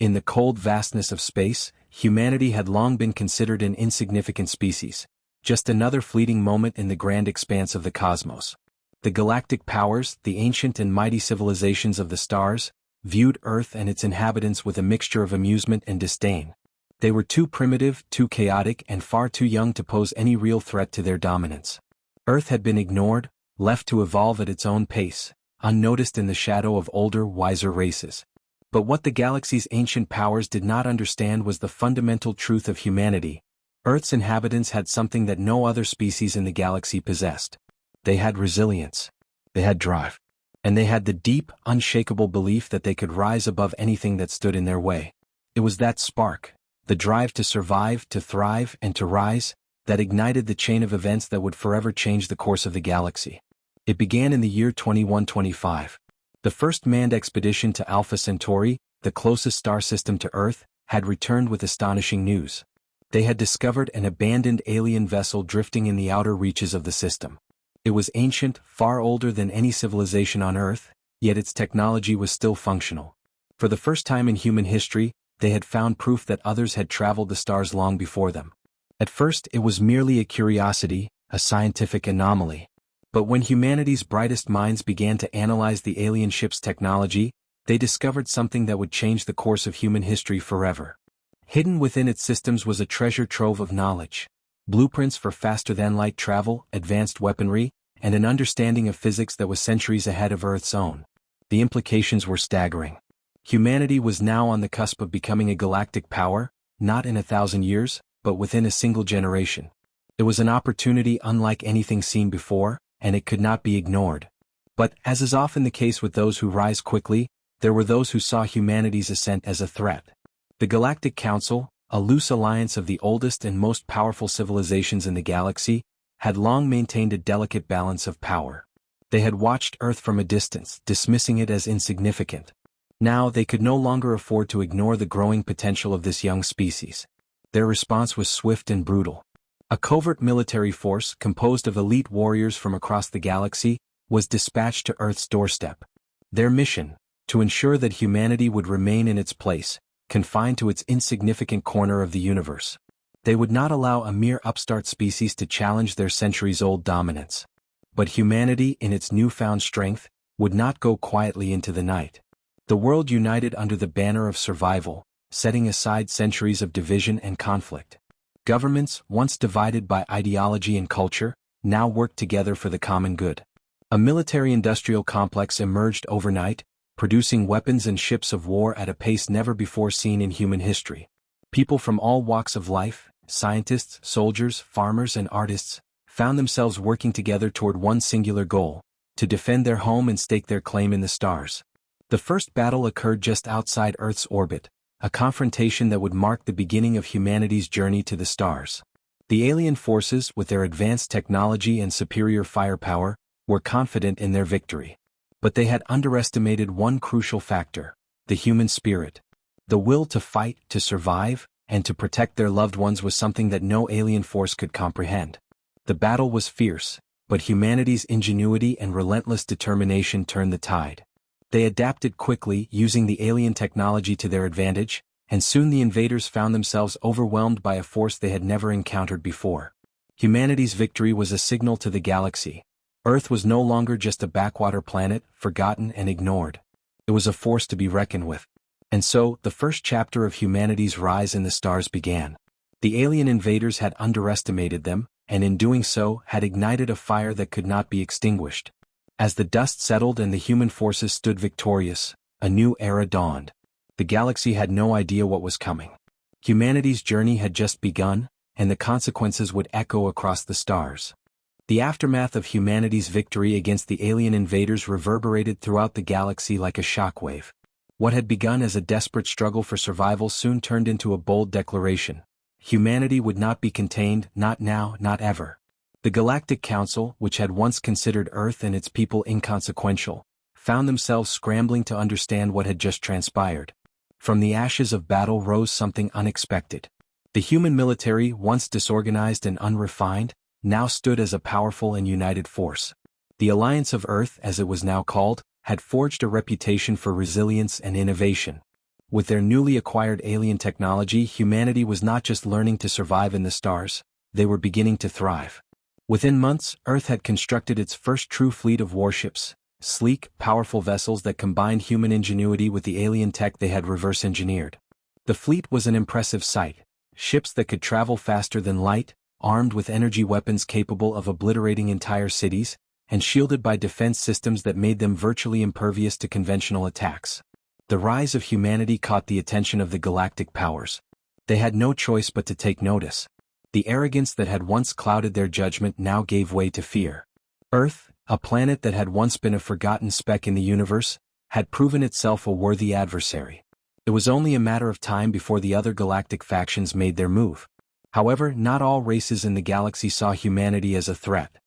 In the cold vastness of space, humanity had long been considered an insignificant species, just another fleeting moment in the grand expanse of the cosmos. The galactic powers, the ancient and mighty civilizations of the stars, viewed Earth and its inhabitants with a mixture of amusement and disdain. They were too primitive, too chaotic, and far too young to pose any real threat to their dominance. Earth had been ignored, left to evolve at its own pace, unnoticed in the shadow of older, wiser races. But what the galaxy's ancient powers did not understand was the fundamental truth of humanity. Earth's inhabitants had something that no other species in the galaxy possessed. They had resilience. They had drive. And they had the deep, unshakable belief that they could rise above anything that stood in their way. It was that spark, the drive to survive, to thrive, and to rise, that ignited the chain of events that would forever change the course of the galaxy. It began in the year 2125. The first manned expedition to Alpha Centauri, the closest star system to Earth, had returned with astonishing news. They had discovered an abandoned alien vessel drifting in the outer reaches of the system. It was ancient, far older than any civilization on Earth, yet its technology was still functional. For the first time in human history, they had found proof that others had traveled the stars long before them. At first it was merely a curiosity, a scientific anomaly. But when humanity's brightest minds began to analyze the alien ship's technology, they discovered something that would change the course of human history forever. Hidden within its systems was a treasure trove of knowledge. Blueprints for faster-than-light travel, advanced weaponry, and an understanding of physics that was centuries ahead of Earth's own. The implications were staggering. Humanity was now on the cusp of becoming a galactic power, not in 1,000 years, but within a single generation. It was an opportunity unlike anything seen before, and it could not be ignored. But, as is often the case with those who rise quickly, there were those who saw humanity's ascent as a threat. The Galactic Council, a loose alliance of the oldest and most powerful civilizations in the galaxy, had long maintained a delicate balance of power. They had watched Earth from a distance, dismissing it as insignificant. Now they could no longer afford to ignore the growing potential of this young species. Their response was swift and brutal. A covert military force, composed of elite warriors from across the galaxy, was dispatched to Earth's doorstep. Their mission, to ensure that humanity would remain in its place, confined to its insignificant corner of the universe. They would not allow a mere upstart species to challenge their centuries-old dominance. But humanity, in its newfound strength, would not go quietly into the night. The world united under the banner of survival, setting aside centuries of division and conflict. Governments, once divided by ideology and culture, now worked together for the common good. A military-industrial complex emerged overnight, producing weapons and ships of war at a pace never before seen in human history. People from all walks of life, scientists, soldiers, farmers, and artists, found themselves working together toward one singular goal: to defend their home and stake their claim in the stars. The first battle occurred just outside Earth's orbit, a confrontation that would mark the beginning of humanity's journey to the stars. The alien forces, with their advanced technology and superior firepower, were confident in their victory. But they had underestimated one crucial factor: the human spirit. The will to fight, to survive, and to protect their loved ones was something that no alien force could comprehend. The battle was fierce, but humanity's ingenuity and relentless determination turned the tide. They adapted quickly, using the alien technology to their advantage, and soon the invaders found themselves overwhelmed by a force they had never encountered before. Humanity's victory was a signal to the galaxy. Earth was no longer just a backwater planet, forgotten and ignored. It was a force to be reckoned with. And so, the first chapter of humanity's rise in the stars began. The alien invaders had underestimated them, and in doing so, had ignited a fire that could not be extinguished. As the dust settled and the human forces stood victorious, a new era dawned. The galaxy had no idea what was coming. Humanity's journey had just begun, and the consequences would echo across the stars. The aftermath of humanity's victory against the alien invaders reverberated throughout the galaxy like a shockwave. What had begun as a desperate struggle for survival soon turned into a bold declaration. Humanity would not be contained, not now, not ever. The Galactic Council, which had once considered Earth and its people inconsequential, found themselves scrambling to understand what had just transpired. From the ashes of battle rose something unexpected. The human military, once disorganized and unrefined, now stood as a powerful and united force. The Alliance of Earth, as it was now called, had forged a reputation for resilience and innovation. With their newly acquired alien technology, humanity was not just learning to survive in the stars, they were beginning to thrive. Within months, Earth had constructed its first true fleet of warships, sleek, powerful vessels that combined human ingenuity with the alien tech they had reverse-engineered. The fleet was an impressive sight, ships that could travel faster than light, armed with energy weapons capable of obliterating entire cities, and shielded by defense systems that made them virtually impervious to conventional attacks. The rise of humanity caught the attention of the galactic powers. They had no choice but to take notice. The arrogance that had once clouded their judgment now gave way to fear. Earth, a planet that had once been a forgotten speck in the universe, had proven itself a worthy adversary. It was only a matter of time before the other galactic factions made their move. However, not all races in the galaxy saw humanity as a threat.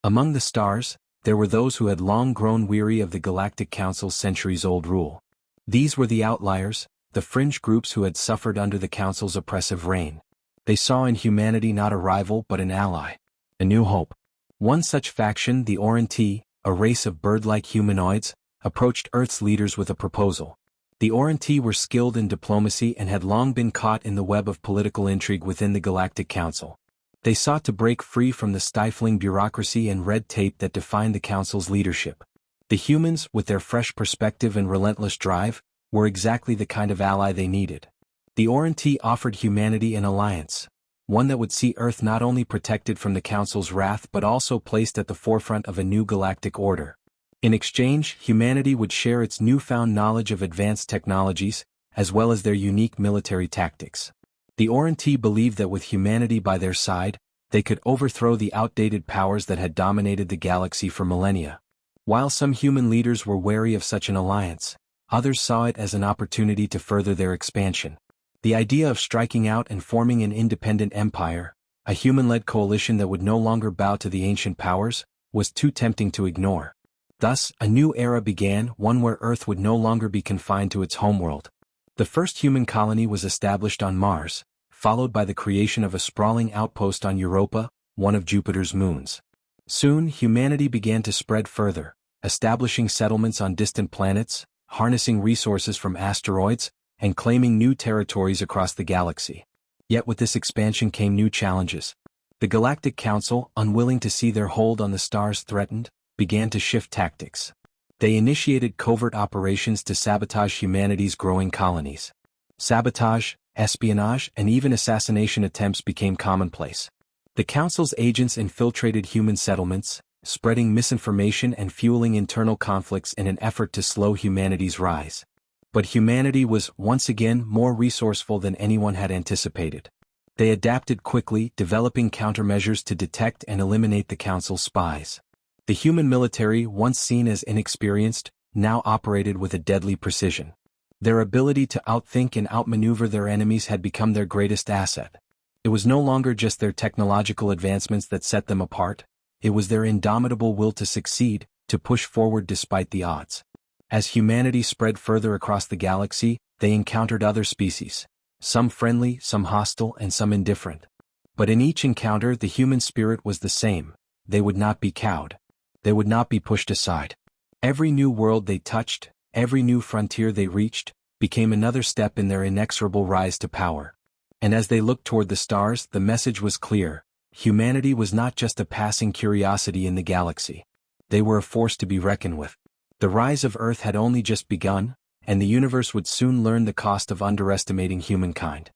Among the stars, there were those who had long grown weary of the Galactic Council's centuries-old rule. These were the outliers, the fringe groups who had suffered under the Council's oppressive reign. They saw in humanity not a rival but an ally, a new hope. One such faction, the Oranti, a race of bird-like humanoids, approached Earth's leaders with a proposal. The Oranti were skilled in diplomacy and had long been caught in the web of political intrigue within the Galactic Council. They sought to break free from the stifling bureaucracy and red tape that defined the Council's leadership. The humans, with their fresh perspective and relentless drive, were exactly the kind of ally they needed. The Oranti offered humanity an alliance, one that would see Earth not only protected from the Council's wrath but also placed at the forefront of a new galactic order. In exchange, humanity would share its newfound knowledge of advanced technologies, as well as their unique military tactics. The Oranti believed that with humanity by their side, they could overthrow the outdated powers that had dominated the galaxy for millennia. While some human leaders were wary of such an alliance, others saw it as an opportunity to further their expansion. The idea of striking out and forming an independent empire, a human-led coalition that would no longer bow to the ancient powers, was too tempting to ignore. Thus, a new era began, one where Earth would no longer be confined to its homeworld. The first human colony was established on Mars, followed by the creation of a sprawling outpost on Europa, one of Jupiter's moons. Soon, humanity began to spread further, establishing settlements on distant planets, harnessing resources from asteroids, and claiming new territories across the galaxy. Yet with this expansion came new challenges. The Galactic Council, unwilling to see their hold on the stars threatened, began to shift tactics. They initiated covert operations to sabotage humanity's growing colonies. Sabotage, espionage, and even assassination attempts became commonplace. The Council's agents infiltrated human settlements, spreading misinformation and fueling internal conflicts in an effort to slow humanity's rise. But humanity was, once again, more resourceful than anyone had anticipated. They adapted quickly, developing countermeasures to detect and eliminate the Council's spies. The human military, once seen as inexperienced, now operated with a deadly precision. Their ability to outthink and outmaneuver their enemies had become their greatest asset. It was no longer just their technological advancements that set them apart, it was their indomitable will to succeed, to push forward despite the odds. As humanity spread further across the galaxy, they encountered other species, some friendly, some hostile, and some indifferent. But in each encounter the human spirit was the same: they would not be cowed. They would not be pushed aside. Every new world they touched, every new frontier they reached, became another step in their inexorable rise to power. And as they looked toward the stars, the message was clear: humanity was not just a passing curiosity in the galaxy. They were a force to be reckoned with. The rise of Earth had only just begun, and the universe would soon learn the cost of underestimating humankind.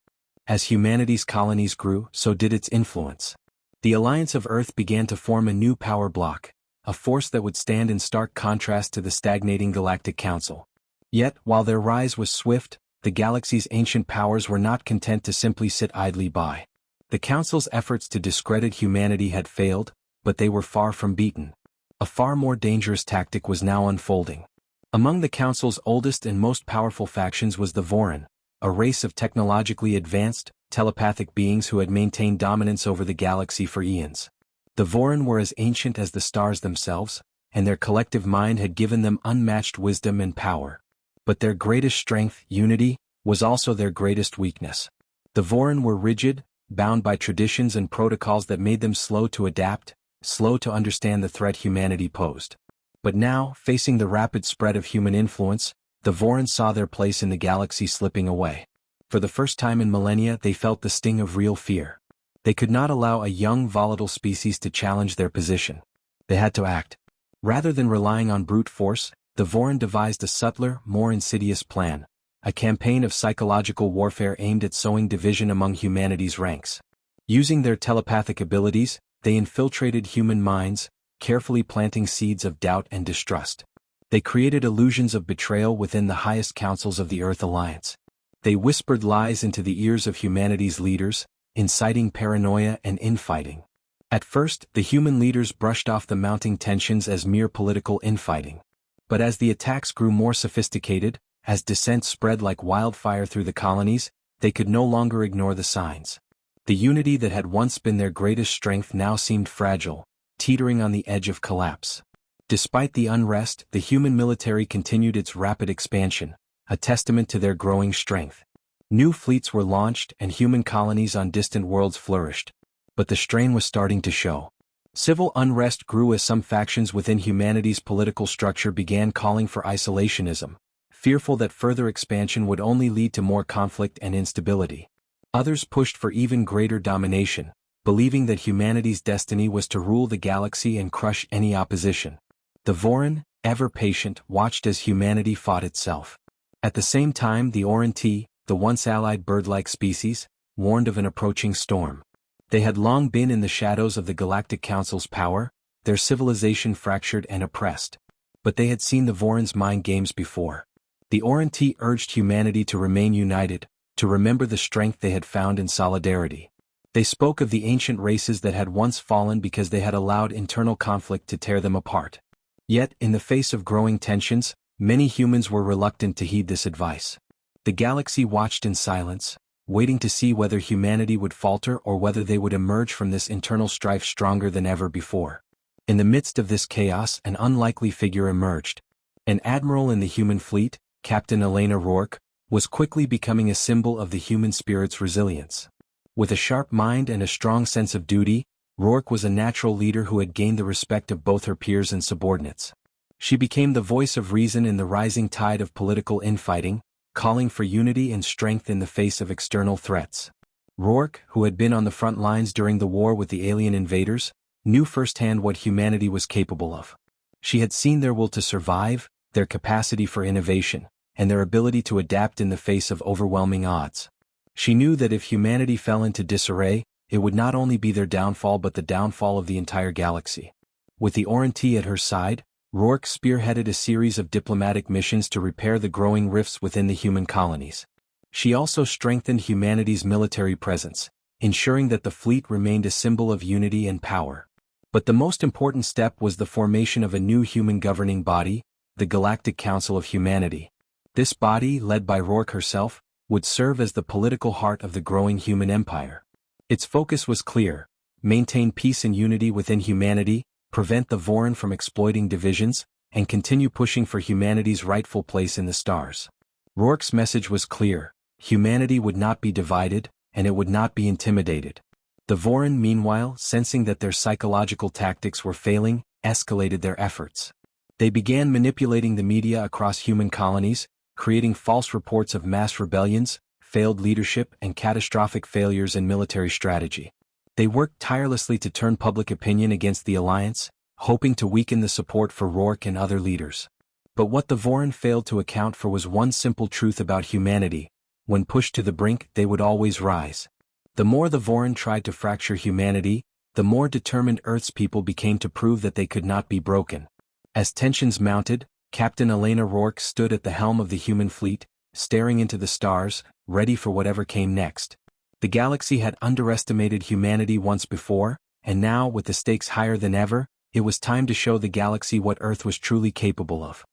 As humanity's colonies grew, so did its influence. The Alliance of Earth began to form a new power bloc, a force that would stand in stark contrast to the stagnating Galactic Council. Yet, while their rise was swift, the galaxy's ancient powers were not content to simply sit idly by. The Council's efforts to discredit humanity had failed, but they were far from beaten. A far more dangerous tactic was now unfolding. Among the Council's oldest and most powerful factions was the Vorin, a race of technologically advanced, telepathic beings who had maintained dominance over the galaxy for eons. The Vorin were as ancient as the stars themselves, and their collective mind had given them unmatched wisdom and power. But their greatest strength, unity, was also their greatest weakness. The Vorin were rigid, bound by traditions and protocols that made them slow to adapt, slow to understand the threat humanity posed. But now, facing the rapid spread of human influence, the Vorons saw their place in the galaxy slipping away. For the first time in millennia they felt the sting of real fear. They could not allow a young volatile species to challenge their position. They had to act. Rather than relying on brute force, the Voron devised a subtler, more insidious plan, a campaign of psychological warfare aimed at sowing division among humanity's ranks. Using their telepathic abilities, they infiltrated human minds, carefully planting seeds of doubt and distrust. They created illusions of betrayal within the highest councils of the Earth Alliance. They whispered lies into the ears of humanity's leaders, inciting paranoia and infighting. At first, the human leaders brushed off the mounting tensions as mere political infighting. But as the attacks grew more sophisticated, as dissent spread like wildfire through the colonies, they could no longer ignore the signs. The unity that had once been their greatest strength now seemed fragile, teetering on the edge of collapse. Despite the unrest, the human military continued its rapid expansion, a testament to their growing strength. New fleets were launched and human colonies on distant worlds flourished. But the strain was starting to show. Civil unrest grew as some factions within humanity's political structure began calling for isolationism, fearful that further expansion would only lead to more conflict and instability. Others pushed for even greater domination, believing that humanity's destiny was to rule the galaxy and crush any opposition. The Voron, ever patient, watched as humanity fought itself. At the same time, the Oronti, the once allied bird-like species, warned of an approaching storm. They had long been in the shadows of the Galactic Council's power, their civilization fractured and oppressed. But they had seen the Vorons' mind games before. The Oronti urged humanity to remain united, to remember the strength they had found in solidarity. They spoke of the ancient races that had once fallen because they had allowed internal conflict to tear them apart. Yet, in the face of growing tensions, many humans were reluctant to heed this advice. The galaxy watched in silence, waiting to see whether humanity would falter or whether they would emerge from this internal strife stronger than ever before. In the midst of this chaos, an unlikely figure emerged. An admiral in the human fleet, Captain Elena Rourke, was quickly becoming a symbol of the human spirit's resilience. With a sharp mind and a strong sense of duty, Rourke was a natural leader who had gained the respect of both her peers and subordinates. She became the voice of reason in the rising tide of political infighting, calling for unity and strength in the face of external threats. Rourke, who had been on the front lines during the war with the alien invaders, knew firsthand what humanity was capable of. She had seen their will to survive, their capacity for innovation, and their ability to adapt in the face of overwhelming odds. She knew that if humanity fell into disarray, it would not only be their downfall but the downfall of the entire galaxy. With the Oronti at her side, Rourke spearheaded a series of diplomatic missions to repair the growing rifts within the human colonies. She also strengthened humanity's military presence, ensuring that the fleet remained a symbol of unity and power. But the most important step was the formation of a new human governing body, the Galactic Council of Humanity. This body, led by Rourke herself, would serve as the political heart of the growing human empire. Its focus was clear: maintain peace and unity within humanity, prevent the Voron from exploiting divisions, and continue pushing for humanity's rightful place in the stars. Rourke's message was clear: humanity would not be divided, and it would not be intimidated. The Voron, meanwhile, sensing that their psychological tactics were failing, escalated their efforts. They began manipulating the media across human colonies, creating false reports of mass rebellions, failed leadership, and catastrophic failures in military strategy. They worked tirelessly to turn public opinion against the Alliance, hoping to weaken the support for Rourke and other leaders. But what the Voron failed to account for was one simple truth about humanity: when pushed to the brink, they would always rise. The more the Voron tried to fracture humanity, the more determined Earth's people became to prove that they could not be broken. As tensions mounted, Captain Elena Rourke stood at the helm of the human fleet, staring into the stars, ready for whatever came next. The galaxy had underestimated humanity once before, and now, with the stakes higher than ever, it was time to show the galaxy what Earth was truly capable of.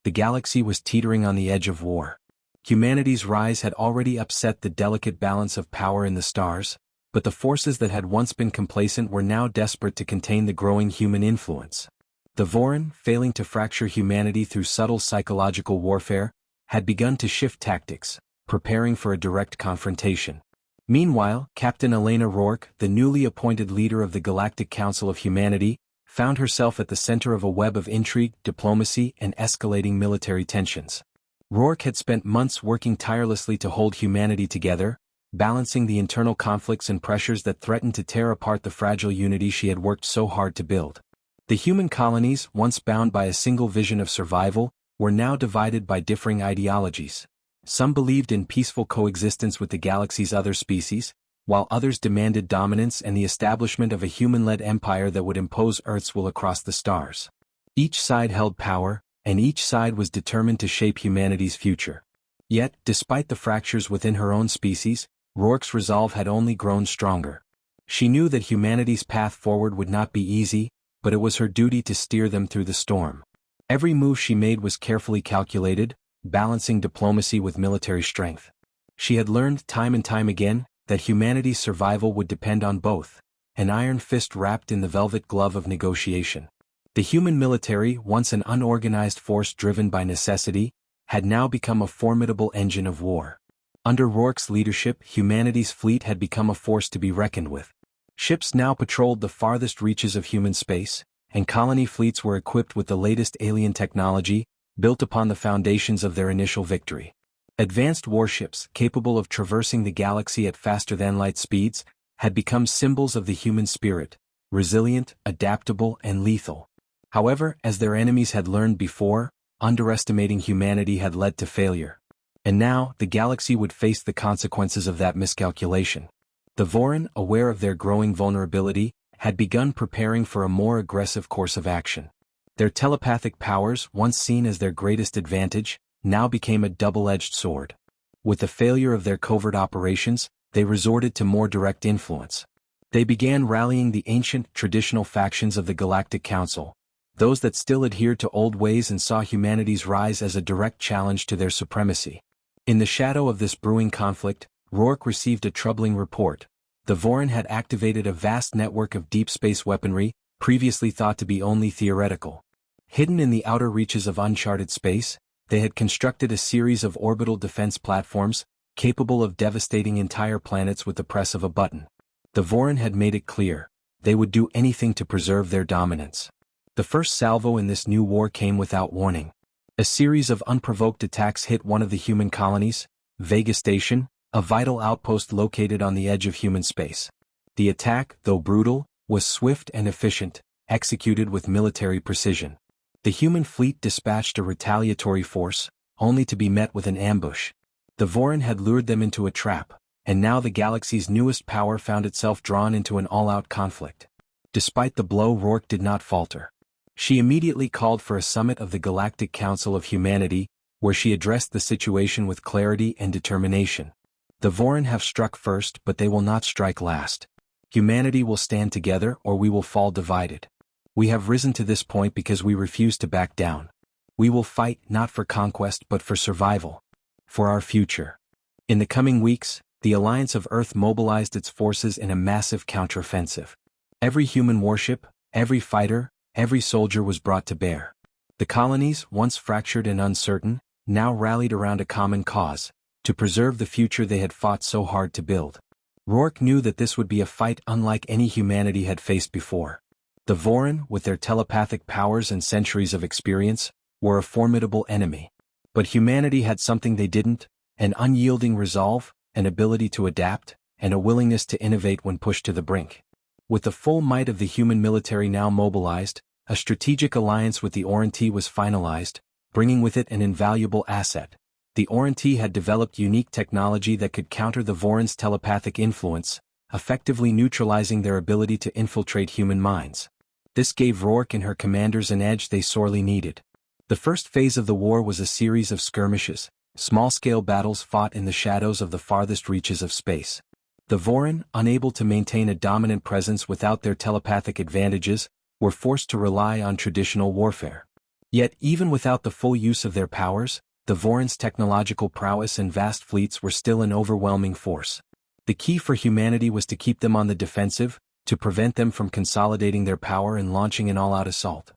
The galaxy was teetering on the edge of war. Humanity's rise had already upset the delicate balance of power in the stars, but the forces that had once been complacent were now desperate to contain the growing human influence. The Voron, failing to fracture humanity through subtle psychological warfare, had begun to shift tactics, preparing for a direct confrontation. Meanwhile, Captain Elena Rourke, the newly appointed leader of the Galactic Council of Humanity, found herself at the center of a web of intrigue, diplomacy, and escalating military tensions. Rourke had spent months working tirelessly to hold humanity together, balancing the internal conflicts and pressures that threatened to tear apart the fragile unity she had worked so hard to build. The human colonies, once bound by a single vision of survival, were now divided by differing ideologies. Some believed in peaceful coexistence with the galaxy's other species, while others demanded dominance and the establishment of a human-led empire that would impose Earth's will across the stars. Each side held power, and each side was determined to shape humanity's future. Yet, despite the fractures within her own species, Rourke's resolve had only grown stronger. She knew that humanity's path forward would not be easy, but it was her duty to steer them through the storm. Every move she made was carefully calculated, balancing diplomacy with military strength. She had learned time and time again that humanity's survival would depend on both, an iron fist wrapped in the velvet glove of negotiation. The human military, once an unorganized force driven by necessity, had now become a formidable engine of war. Under Rourke's leadership, humanity's fleet had become a force to be reckoned with. Ships now patrolled the farthest reaches of human space, and colony fleets were equipped with the latest alien technology, built upon the foundations of their initial victory. Advanced warships, capable of traversing the galaxy at faster-than-light speeds, had become symbols of the human spirit, resilient, adaptable, and lethal. However, as their enemies had learned before, underestimating humanity had led to failure. And now, the galaxy would face the consequences of that miscalculation. The Vorin, aware of their growing vulnerability, had begun preparing for a more aggressive course of action. Their telepathic powers, once seen as their greatest advantage, now became a double-edged sword. With the failure of their covert operations, they resorted to more direct influence. They began rallying the ancient, traditional factions of the Galactic Council, those that still adhered to old ways and saw humanity's rise as a direct challenge to their supremacy. In the shadow of this brewing conflict, Rourke received a troubling report. The Vorin had activated a vast network of deep space weaponry, previously thought to be only theoretical. Hidden in the outer reaches of uncharted space, they had constructed a series of orbital defense platforms, capable of devastating entire planets with the press of a button. The Vorin had made it clear, they would do anything to preserve their dominance. The first salvo in this new war came without warning. A series of unprovoked attacks hit one of the human colonies, Vega Station, a vital outpost located on the edge of human space. The attack, though brutal, was swift and efficient, executed with military precision. The human fleet dispatched a retaliatory force, only to be met with an ambush. The Vorin had lured them into a trap, and now the galaxy's newest power found itself drawn into an all-out conflict. Despite the blow, Rourke did not falter. She immediately called for a summit of the Galactic Council of Humanity, where she addressed the situation with clarity and determination. The Vorin have struck first, but they will not strike last. Humanity will stand together or we will fall divided. We have risen to this point because we refuse to back down. We will fight not for conquest but for survival. For our future. In the coming weeks, the Alliance of Earth mobilized its forces in a massive counteroffensive. Every human warship, every fighter, every soldier was brought to bear. The colonies, once fractured and uncertain, now rallied around a common cause, to preserve the future they had fought so hard to build. Rourke knew that this would be a fight unlike any humanity had faced before. The Vorin, with their telepathic powers and centuries of experience, were a formidable enemy. But humanity had something they didn't, an unyielding resolve, an ability to adapt, and a willingness to innovate when pushed to the brink. With the full might of the human military now mobilized, a strategic alliance with the Oriente was finalized, bringing with it an invaluable asset. The Oriente had developed unique technology that could counter the Vorin's telepathic influence, effectively neutralizing their ability to infiltrate human minds. This gave Rourke and her commanders an edge they sorely needed. The first phase of the war was a series of skirmishes, small-scale battles fought in the shadows of the farthest reaches of space. The Vorin, unable to maintain a dominant presence without their telepathic advantages, were forced to rely on traditional warfare. Yet even without the full use of their powers, the Vorin's technological prowess and vast fleets were still an overwhelming force. The key for humanity was to keep them on the defensive, to prevent them from consolidating their power and launching an all-out assault.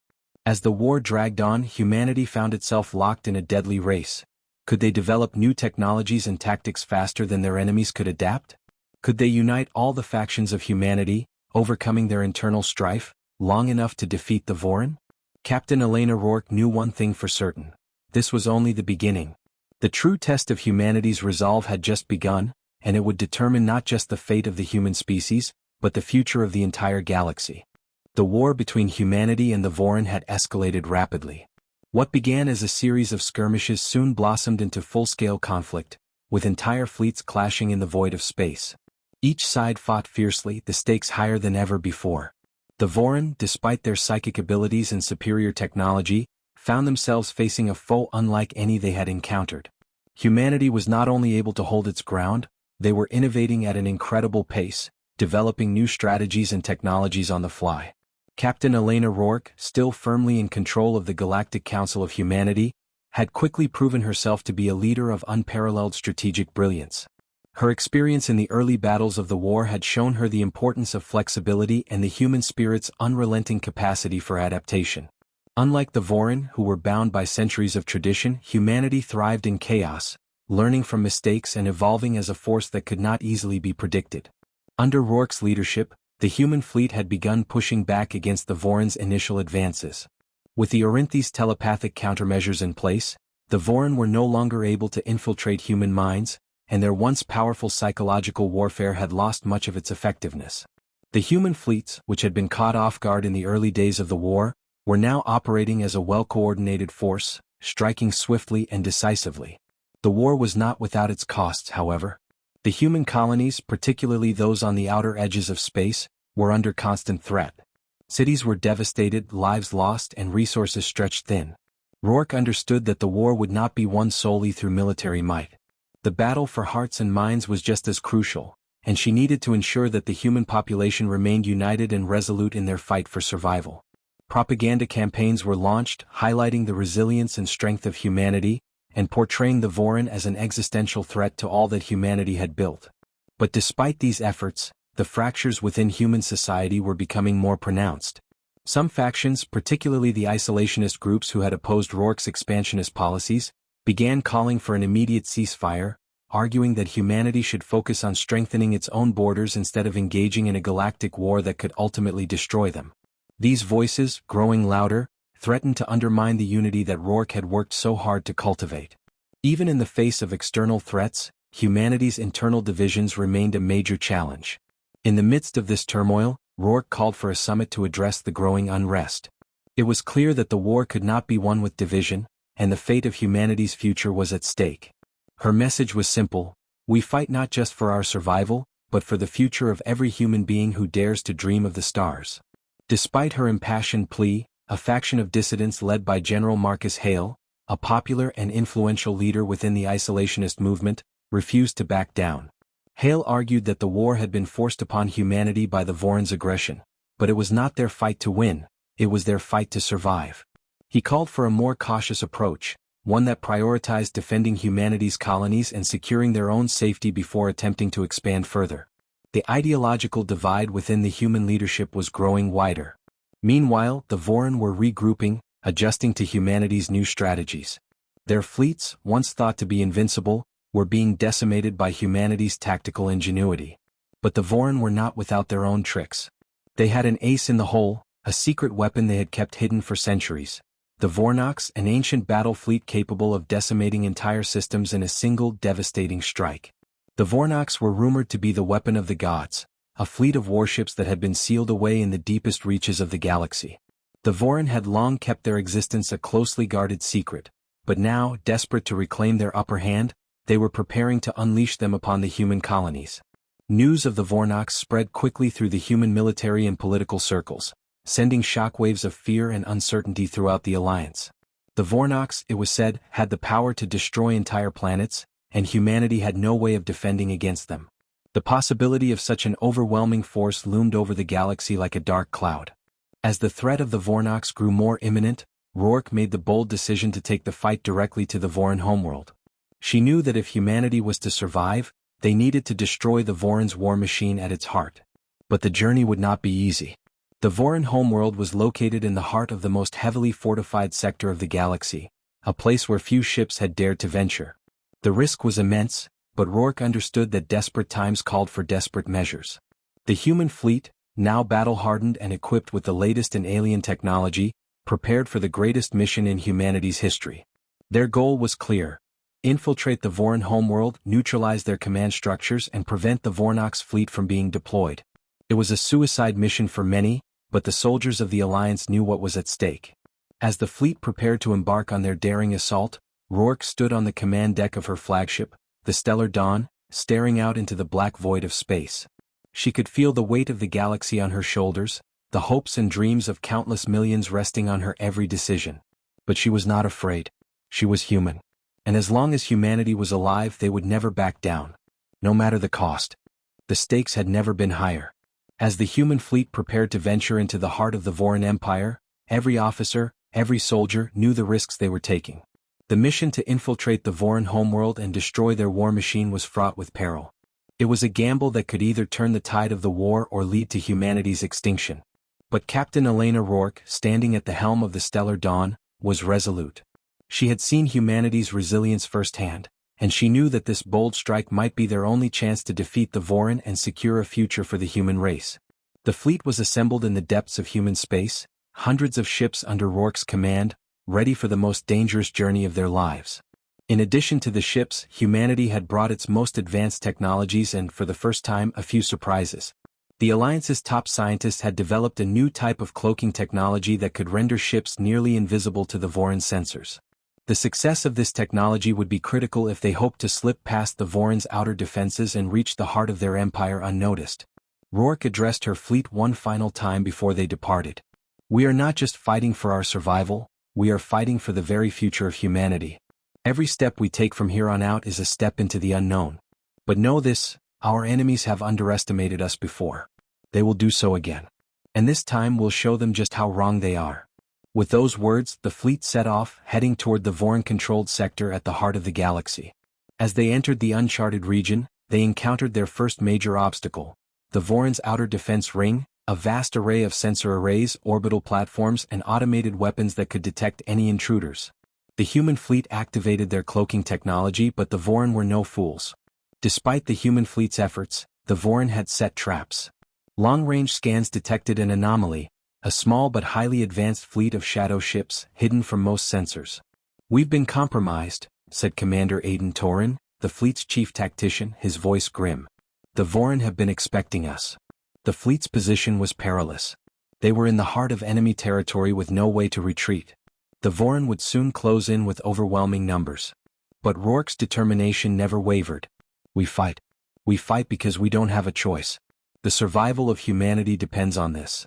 As the war dragged on, humanity found itself locked in a deadly race. Could they develop new technologies and tactics faster than their enemies could adapt? Could they unite all the factions of humanity, overcoming their internal strife, long enough to defeat the Vorin? Captain Elena Rourke knew one thing for certain. This was only the beginning. The true test of humanity's resolve had just begun, and it would determine not just the fate of the human species, but the future of the entire galaxy. The war between humanity and the Vorin had escalated rapidly. What began as a series of skirmishes soon blossomed into full-scale conflict, with entire fleets clashing in the void of space. Each side fought fiercely, the stakes higher than ever before. The Vorin, despite their psychic abilities and superior technology, found themselves facing a foe unlike any they had encountered. Humanity was not only able to hold its ground, they were innovating at an incredible pace, developing new strategies and technologies on the fly. Captain Elena Rourke, still firmly in control of the Galactic Council of Humanity, had quickly proven herself to be a leader of unparalleled strategic brilliance. Her experience in the early battles of the war had shown her the importance of flexibility and the human spirit's unrelenting capacity for adaptation. Unlike the Vorin, who were bound by centuries of tradition, humanity thrived in chaos, learning from mistakes and evolving as a force that could not easily be predicted. Under Rourke's leadership, the human fleet had begun pushing back against the Vorin's initial advances. With the Orinthi's telepathic countermeasures in place, the Vorin were no longer able to infiltrate human minds, and their once powerful psychological warfare had lost much of its effectiveness. The human fleets, which had been caught off guard in the early days of the war, were now operating as a well-coordinated force, striking swiftly and decisively. The war was not without its costs, however. The human colonies, particularly those on the outer edges of space, were under constant threat. Cities were devastated, lives lost, and resources stretched thin. Rourke understood that the war would not be won solely through military might. The battle for hearts and minds was just as crucial, and she needed to ensure that the human population remained united and resolute in their fight for survival. Propaganda campaigns were launched, highlighting the resilience and strength of humanity, and portraying the Vorin as an existential threat to all that humanity had built. But despite these efforts, the fractures within human society were becoming more pronounced. Some factions, particularly the isolationist groups who had opposed Rourke's expansionist policies, began calling for an immediate ceasefire, arguing that humanity should focus on strengthening its own borders instead of engaging in a galactic war that could ultimately destroy them. These voices, growing louder, threatened to undermine the unity that Rourke had worked so hard to cultivate. Even in the face of external threats, humanity's internal divisions remained a major challenge. In the midst of this turmoil, Rourke called for a summit to address the growing unrest. It was clear that the war could not be won with division, and the fate of humanity's future was at stake. Her message was simple: we fight not just for our survival, but for the future of every human being who dares to dream of the stars. Despite her impassioned plea, a faction of dissidents led by General Marcus Hale, a popular and influential leader within the isolationist movement, refused to back down. Hale argued that the war had been forced upon humanity by the Vorin's aggression, but it was not their fight to win, it was their fight to survive. He called for a more cautious approach, one that prioritized defending humanity's colonies and securing their own safety before attempting to expand further. The ideological divide within the human leadership was growing wider. Meanwhile, the Vorin were regrouping, adjusting to humanity's new strategies. Their fleets, once thought to be invincible, were being decimated by humanity's tactical ingenuity. But the Vorin were not without their own tricks. They had an ace in the hole, a secret weapon they had kept hidden for centuries. The Vornox, an ancient battle fleet capable of decimating entire systems in a single devastating strike. The Vornox were rumored to be the weapon of the gods, a fleet of warships that had been sealed away in the deepest reaches of the galaxy. The Vorin had long kept their existence a closely guarded secret, but now, desperate to reclaim their upper hand, they were preparing to unleash them upon the human colonies. News of the Vornox spread quickly through the human military and political circles, sending shockwaves of fear and uncertainty throughout the alliance. The Vornox, it was said, had the power to destroy entire planets, and humanity had no way of defending against them. The possibility of such an overwhelming force loomed over the galaxy like a dark cloud. As the threat of the Vornox grew more imminent, Rourke made the bold decision to take the fight directly to the Vorin homeworld. She knew that if humanity was to survive, they needed to destroy the Vorin's war machine at its heart. But the journey would not be easy. The Vorin homeworld was located in the heart of the most heavily fortified sector of the galaxy, a place where few ships had dared to venture. The risk was immense, but Rourke understood that desperate times called for desperate measures. The human fleet, now battle-hardened and equipped with the latest in alien technology, prepared for the greatest mission in humanity's history. Their goal was clear: Infiltrate the Voron homeworld, neutralize their command structures and prevent the Vornox fleet from being deployed. It was a suicide mission for many, but the soldiers of the Alliance knew what was at stake. As the fleet prepared to embark on their daring assault, Rourke stood on the command deck of her flagship, the Stellar Dawn, staring out into the black void of space. She could feel the weight of the galaxy on her shoulders, the hopes and dreams of countless millions resting on her every decision. But she was not afraid. She was human. And as long as humanity was alive, they would never back down. No matter the cost. The stakes had never been higher. As the human fleet prepared to venture into the heart of the Voron Empire, every officer, every soldier knew the risks they were taking. The mission to infiltrate the Voron homeworld and destroy their war machine was fraught with peril. It was a gamble that could either turn the tide of the war or lead to humanity's extinction. But Captain Elena Rourke, standing at the helm of the Stellar Dawn, was resolute. She had seen humanity's resilience firsthand, and she knew that this bold strike might be their only chance to defeat the Voron and secure a future for the human race. The fleet was assembled in the depths of human space, hundreds of ships under Rourke's command, ready for the most dangerous journey of their lives. In addition to the ships, humanity had brought its most advanced technologies and, for the first time, a few surprises. The Alliance's top scientists had developed a new type of cloaking technology that could render ships nearly invisible to the Voron sensors. The success of this technology would be critical if they hoped to slip past the Voron's outer defenses and reach the heart of their empire unnoticed. Rourke addressed her fleet one final time before they departed. "We are not just fighting for our survival, we are fighting for the very future of humanity. Every step we take from here on out is a step into the unknown. But know this, our enemies have underestimated us before. They will do so again. And this time we'll show them just how wrong they are." With those words, the fleet set off, heading toward the Voron-controlled sector at the heart of the galaxy. As they entered the uncharted region, they encountered their first major obstacle, the Voron's outer defense ring, a vast array of sensor arrays, orbital platforms and automated weapons that could detect any intruders. The human fleet activated their cloaking technology, but the Voron were no fools. Despite the human fleet's efforts, the Voron had set traps. Long-range scans detected an anomaly, a small but highly advanced fleet of shadow ships hidden from most sensors. "We've been compromised," said Commander Aiden Torin, the fleet's chief tactician, his voice grim. "The Voron have been expecting us." The fleet's position was perilous. They were in the heart of enemy territory with no way to retreat. The Voron would soon close in with overwhelming numbers. But Rourke's determination never wavered. "We fight. We fight because we don't have a choice. The survival of humanity depends on this."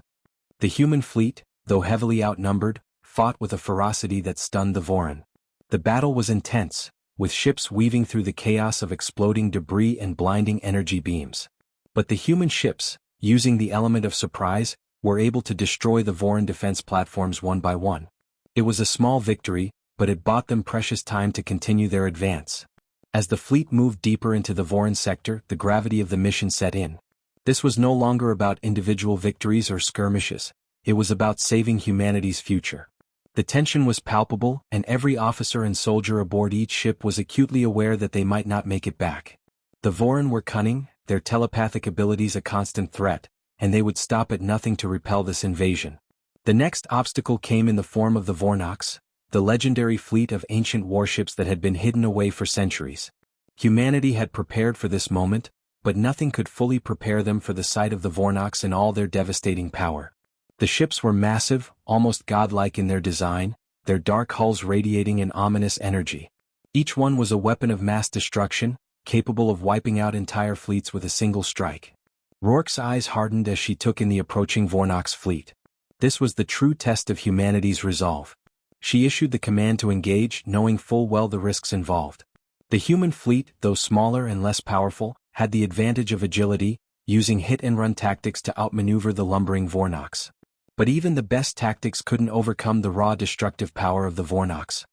The human fleet, though heavily outnumbered, fought with a ferocity that stunned the Voron. The battle was intense, with ships weaving through the chaos of exploding debris and blinding energy beams. But the human ships, using the element of surprise, were able to destroy the Voron defense platforms one by one. It was a small victory, but it bought them precious time to continue their advance. As the fleet moved deeper into the Voron sector, the gravity of the mission set in. This was no longer about individual victories or skirmishes, it was about saving humanity's future. The tension was palpable, and every officer and soldier aboard each ship was acutely aware that they might not make it back. The Voron were cunning, their telepathic abilities a constant threat, and they would stop at nothing to repel this invasion. The next obstacle came in the form of the Vornox, the legendary fleet of ancient warships that had been hidden away for centuries. Humanity had prepared for this moment, but nothing could fully prepare them for the sight of the Vornox in all their devastating power. The ships were massive, almost godlike in their design, their dark hulls radiating an ominous energy. Each one was a weapon of mass destruction, capable of wiping out entire fleets with a single strike. Rourke's eyes hardened as she took in the approaching Vornox fleet. This was the true test of humanity's resolve. She issued the command to engage, knowing full well the risks involved. The human fleet, though smaller and less powerful, had the advantage of agility, using hit-and-run tactics to outmaneuver the lumbering Vornox. But even the best tactics couldn't overcome the raw destructive power of the Vornox.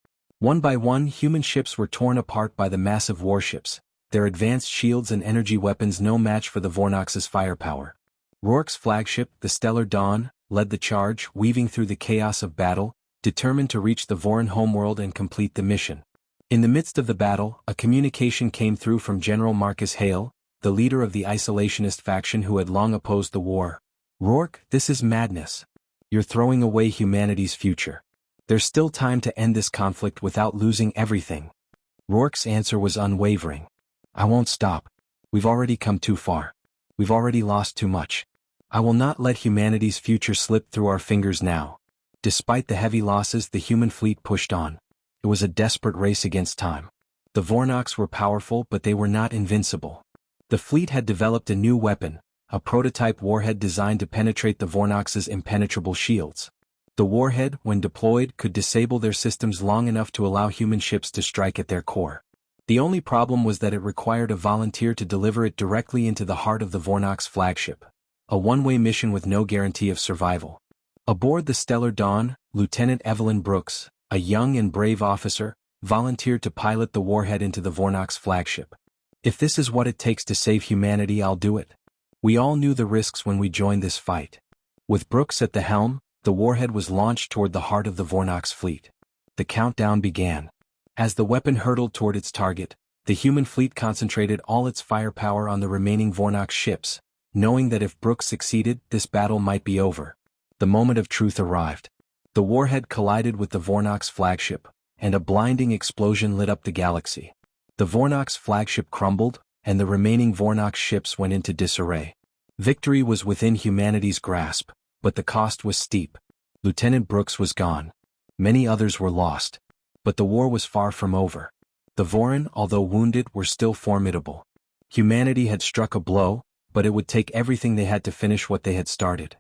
One by one, human ships were torn apart by the massive warships, their advanced shields and energy weapons no match for the Vornox's firepower. Rourke's flagship, the Stellar Dawn, led the charge, weaving through the chaos of battle, determined to reach the Voron homeworld and complete the mission. In the midst of the battle, a communication came through from General Marcus Hale, the leader of the isolationist faction who had long opposed the war. "Rourke, this is madness. You're throwing away humanity's future. There's still time to end this conflict without losing everything." Rourke's answer was unwavering. I won't stop. We've already come too far. We've already lost too much. I will not let humanity's future slip through our fingers now. Despite the heavy losses, the human fleet pushed on. It was a desperate race against time. The Vornox were powerful, but they were not invincible. The fleet had developed a new weapon, a prototype warhead designed to penetrate the Vornox's impenetrable shields. The warhead, when deployed, could disable their systems long enough to allow human ships to strike at their core. The only problem was that it required a volunteer to deliver it directly into the heart of the Vornox flagship. A one-way mission with no guarantee of survival. Aboard the Stellar Dawn, Lieutenant Evelyn Brooks, a young and brave officer, volunteered to pilot the warhead into the Vornox flagship. If this is what it takes to save humanity, I'll do it. We all knew the risks when we joined this fight. With Brooks at the helm, the warhead was launched toward the heart of the Vornox fleet. The countdown began. As the weapon hurtled toward its target, the human fleet concentrated all its firepower on the remaining Vornox ships, knowing that if Brooks succeeded, this battle might be over. The moment of truth arrived. The warhead collided with the Vornox flagship, and a blinding explosion lit up the galaxy. The Vornox flagship crumbled, and the remaining Vornox ships went into disarray. Victory was within humanity's grasp, but the cost was steep. Lieutenant Brooks was gone. Many others were lost. But the war was far from over. The Voron, although wounded, were still formidable. Humanity had struck a blow, but it would take everything they had to finish what they had started.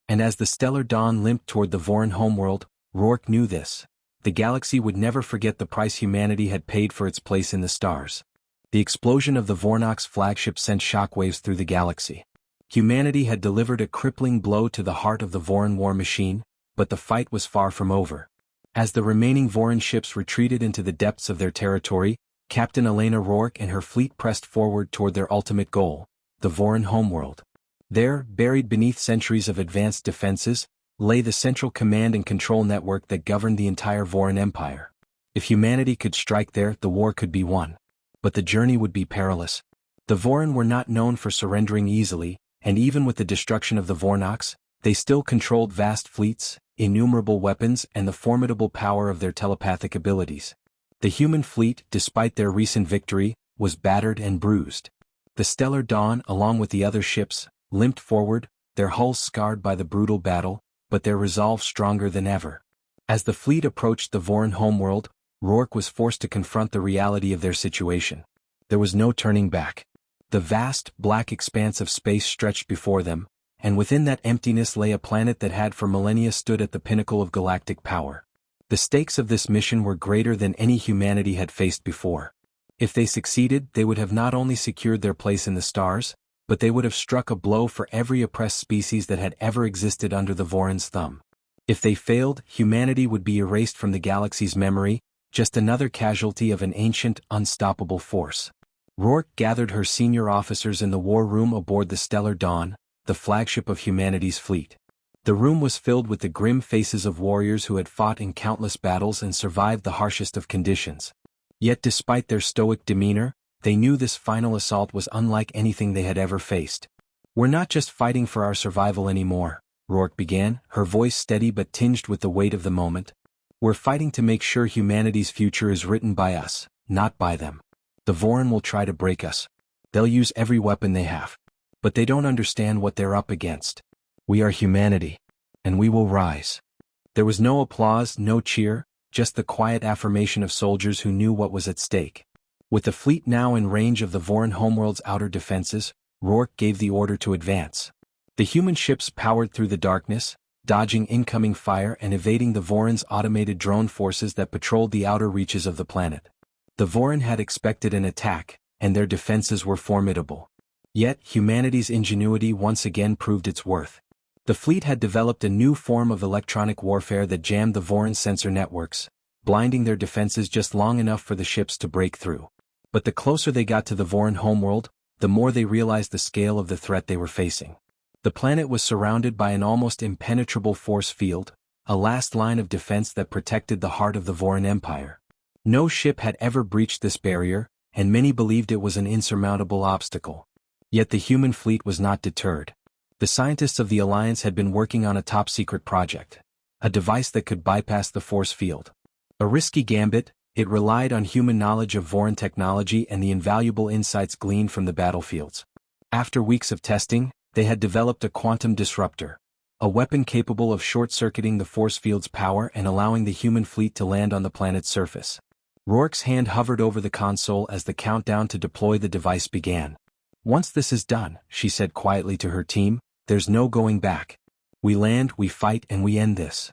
And as the Stellar Dawn limped toward the Voron homeworld, Rourke knew this. The galaxy would never forget the price humanity had paid for its place in the stars. The explosion of the Vornox flagship sent shockwaves through the galaxy. Humanity had delivered a crippling blow to the heart of the Voron war machine, but the fight was far from over. As the remaining Voron ships retreated into the depths of their territory, Captain Elena Rourke and her fleet pressed forward toward their ultimate goal, the Voron homeworld. There, buried beneath centuries of advanced defenses, lay the central command and control network that governed the entire Voron Empire. If humanity could strike there, the war could be won. But the journey would be perilous. The Voron were not known for surrendering easily, and even with the destruction of the Vornox, they still controlled vast fleets, innumerable weapons, and the formidable power of their telepathic abilities. The human fleet, despite their recent victory, was battered and bruised. The Stellar Dawn, along with the other ships, limped forward, their hulls scarred by the brutal battle, but their resolve stronger than ever. As the fleet approached the Voron homeworld, Rourke was forced to confront the reality of their situation. There was no turning back. The vast, black expanse of space stretched before them, and within that emptiness lay a planet that had for millennia stood at the pinnacle of galactic power. The stakes of this mission were greater than any humanity had faced before. If they succeeded, they would have not only secured their place in the stars, but they would have struck a blow for every oppressed species that had ever existed under the Voron's thumb. If they failed, humanity would be erased from the galaxy's memory, just another casualty of an ancient, unstoppable force. Rourke gathered her senior officers in the war room aboard the Stellar Dawn, the flagship of humanity's fleet. The room was filled with the grim faces of warriors who had fought in countless battles and survived the harshest of conditions. Yet despite their stoic demeanor, they knew this final assault was unlike anything they had ever faced. "We're not just fighting for our survival anymore," Rourke began, her voice steady but tinged with the weight of the moment. "We're fighting to make sure humanity's future is written by us, not by them. The Voron will try to break us. They'll use every weapon they have. But they don't understand what they're up against. We are humanity. And we will rise." There was no applause, no cheer, just the quiet affirmation of soldiers who knew what was at stake. With the fleet now in range of the Voron homeworld's outer defenses, Rourke gave the order to advance. The human ships powered through the darkness, dodging incoming fire and evading the Voron's automated drone forces that patrolled the outer reaches of the planet. The Voron had expected an attack, and their defenses were formidable. Yet, humanity's ingenuity once again proved its worth. The fleet had developed a new form of electronic warfare that jammed the Voron sensor networks, blinding their defenses just long enough for the ships to break through. But the closer they got to the Voron homeworld, the more they realized the scale of the threat they were facing. The planet was surrounded by an almost impenetrable force field, a last line of defense that protected the heart of the Voron Empire. No ship had ever breached this barrier, and many believed it was an insurmountable obstacle. Yet the human fleet was not deterred. The scientists of the Alliance had been working on a top-secret project, a device that could bypass the force field. A risky gambit, It relied on human knowledge of Voran technology and the invaluable insights gleaned from the battlefields. After weeks of testing, they had developed a quantum disruptor, a weapon capable of short-circuiting the force field's power and allowing the human fleet to land on the planet's surface. Rourke's hand hovered over the console as the countdown to deploy the device began. "Once this is done," she said quietly to her team, "there's no going back. We land, we fight, and we end this."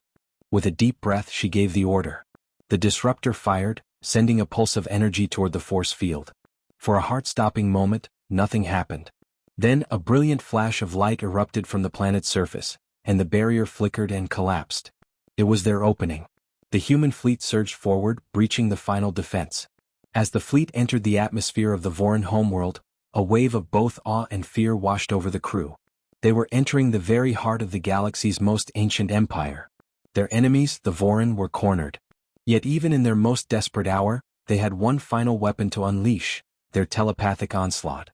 With a deep breath she gave the order. The disruptor fired, sending a pulse of energy toward the force field. For a heart-stopping moment, nothing happened. Then a brilliant flash of light erupted from the planet's surface, and the barrier flickered and collapsed. It was their opening. The human fleet surged forward, breaching the final defense. As the fleet entered the atmosphere of the Voran homeworld, a wave of both awe and fear washed over the crew. They were entering the very heart of the galaxy's most ancient empire. Their enemies, the Voran, were cornered. Yet even in their most desperate hour, they had one final weapon to unleash, their telepathic onslaught.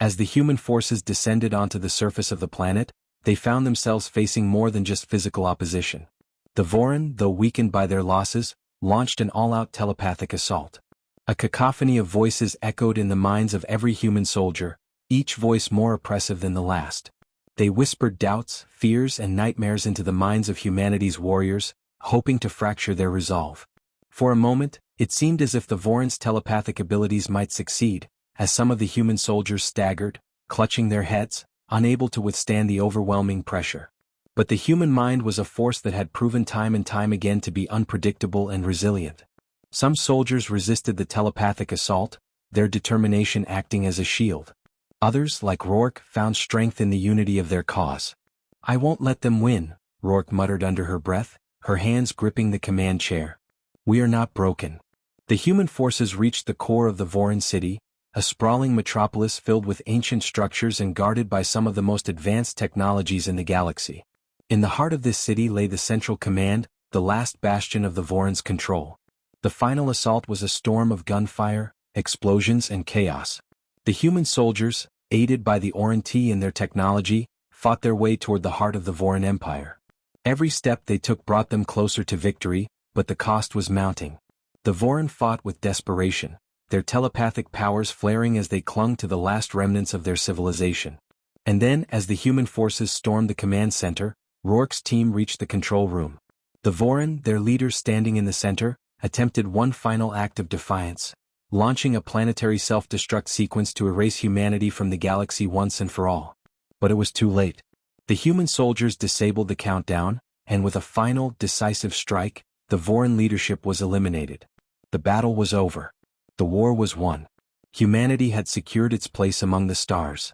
As the human forces descended onto the surface of the planet, they found themselves facing more than just physical opposition. The Voran, though weakened by their losses, launched an all-out telepathic assault. A cacophony of voices echoed in the minds of every human soldier, each voice more oppressive than the last. They whispered doubts, fears, and nightmares into the minds of humanity's warriors, hoping to fracture their resolve. For a moment, it seemed as if the Voran's telepathic abilities might succeed, as some of the human soldiers staggered, clutching their heads, unable to withstand the overwhelming pressure. But the human mind was a force that had proven time and time again to be unpredictable and resilient. Some soldiers resisted the telepathic assault, their determination acting as a shield. Others, like Rourke, found strength in the unity of their cause. "I won't let them win," Rourke muttered under her breath, her hands gripping the command chair. "We are not broken." The human forces reached the core of the Voran city, a sprawling metropolis filled with ancient structures and guarded by some of the most advanced technologies in the galaxy. In the heart of this city lay the Central Command, the last bastion of the Voran's control. The final assault was a storm of gunfire, explosions, and chaos. The human soldiers, aided by the Oranti and their technology, fought their way toward the heart of the Voran Empire. Every step they took brought them closer to victory, but the cost was mounting. The Voran fought with desperation, their telepathic powers flaring as they clung to the last remnants of their civilization. And then, as the human forces stormed the command center, Rourke's team reached the control room. The Voran, their leaders standing in the center, attempted one final act of defiance, launching a planetary self-destruct sequence to erase humanity from the galaxy once and for all. But it was too late. The human soldiers disabled the countdown, and with a final, decisive strike, the Voran leadership was eliminated. The battle was over. The war was won. Humanity had secured its place among the stars.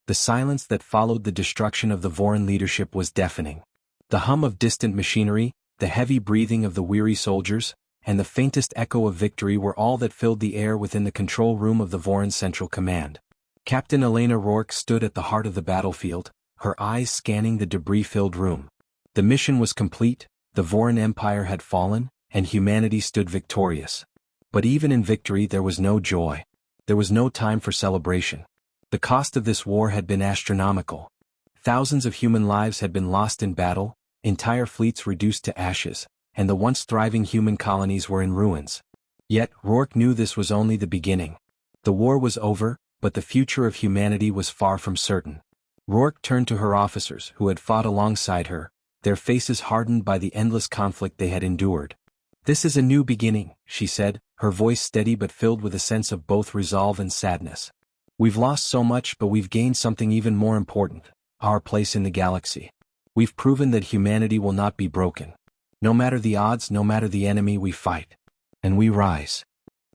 The silence that followed the destruction of the Voran leadership was deafening. The hum of distant machinery, the heavy breathing of the weary soldiers, and the faintest echo of victory were all that filled the air within the control room of the Voran Central Command. Captain Elena Rourke stood at the heart of the battlefield, her eyes scanning the debris-filled room. The mission was complete, the Voran Empire had fallen, and humanity stood victorious. But even in victory there was no joy. There was no time for celebration. The cost of this war had been astronomical. Thousands of human lives had been lost in battle, entire fleets reduced to ashes, and the once thriving human colonies were in ruins. Yet, Rourke knew this was only the beginning. The war was over, but the future of humanity was far from certain. Rourke turned to her officers who had fought alongside her, their faces hardened by the endless conflict they had endured. "This is a new beginning," she said, her voice steady but filled with a sense of both resolve and sadness. "We've lost so much, but we've gained something even more important, our place in the galaxy. We've proven that humanity will not be broken. No matter the odds, no matter the enemy, we fight. And we rise."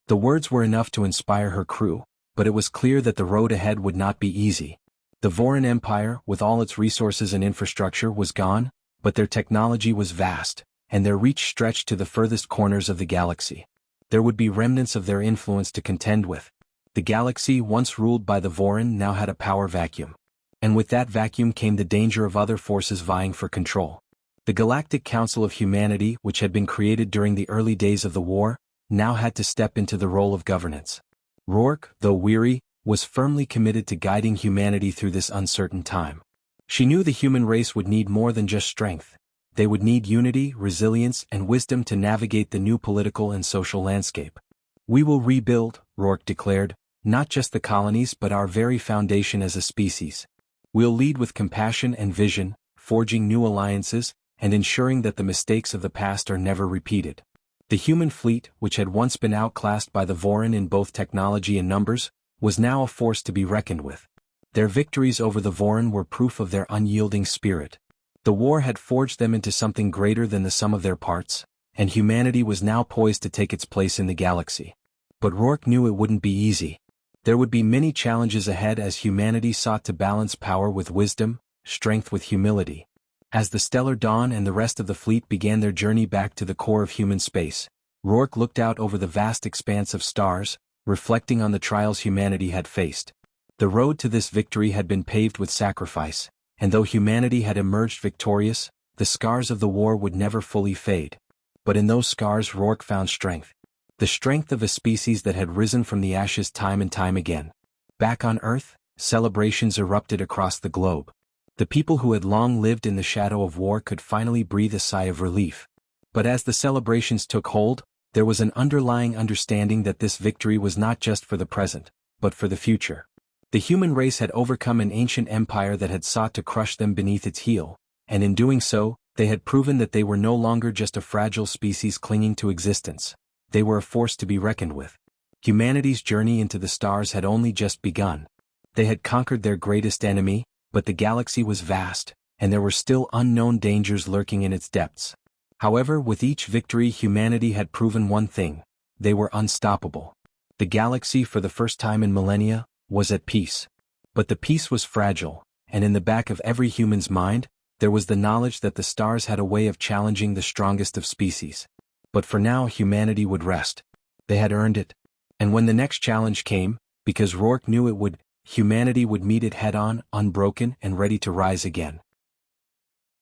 The words were enough to inspire her crew, but it was clear that the road ahead would not be easy. The Voran Empire, with all its resources and infrastructure, was gone, but their technology was vast, and their reach stretched to the furthest corners of the galaxy. There would be remnants of their influence to contend with. The galaxy, once ruled by the Voran, now had a power vacuum. And with that vacuum came the danger of other forces vying for control. The Galactic Council of Humanity, which had been created during the early days of the war, now had to step into the role of governance. Rourke, though weary, was firmly committed to guiding humanity through this uncertain time. She knew the human race would need more than just strength. They would need unity, resilience, and wisdom to navigate the new political and social landscape. "We will rebuild," Rourke declared, "not just the colonies but our very foundation as a species. We'll lead with compassion and vision, forging new alliances, and ensuring that the mistakes of the past are never repeated." The human fleet, which had once been outclassed by the Vorin in both technology and numbers, was now a force to be reckoned with. Their victories over the Vorin were proof of their unyielding spirit. The war had forged them into something greater than the sum of their parts, and humanity was now poised to take its place in the galaxy. But Rourke knew it wouldn't be easy. There would be many challenges ahead as humanity sought to balance power with wisdom, strength with humility. As the Stellar Dawn and the rest of the fleet began their journey back to the core of human space, Rourke looked out over the vast expanse of stars, reflecting on the trials humanity had faced. The road to this victory had been paved with sacrifice, and though humanity had emerged victorious, the scars of the war would never fully fade. But in those scars Rourke found strength. The strength of a species that had risen from the ashes time and time again. Back on Earth, celebrations erupted across the globe. The people who had long lived in the shadow of war could finally breathe a sigh of relief. But as the celebrations took hold, there was an underlying understanding that this victory was not just for the present, but for the future. The human race had overcome an ancient empire that had sought to crush them beneath its heel, and in doing so, they had proven that they were no longer just a fragile species clinging to existence. They were a force to be reckoned with. Humanity's journey into the stars had only just begun. They had conquered their greatest enemy, but the galaxy was vast, and there were still unknown dangers lurking in its depths. However, with each victory humanity had proven one thing: they were unstoppable. The galaxy, for the first time in millennia, was at peace. But the peace was fragile, and in the back of every human's mind, there was the knowledge that the stars had a way of challenging the strongest of species. But for now humanity would rest. They had earned it. And when the next challenge came, because Rourke knew it would, humanity would meet it head-on, unbroken and ready to rise again.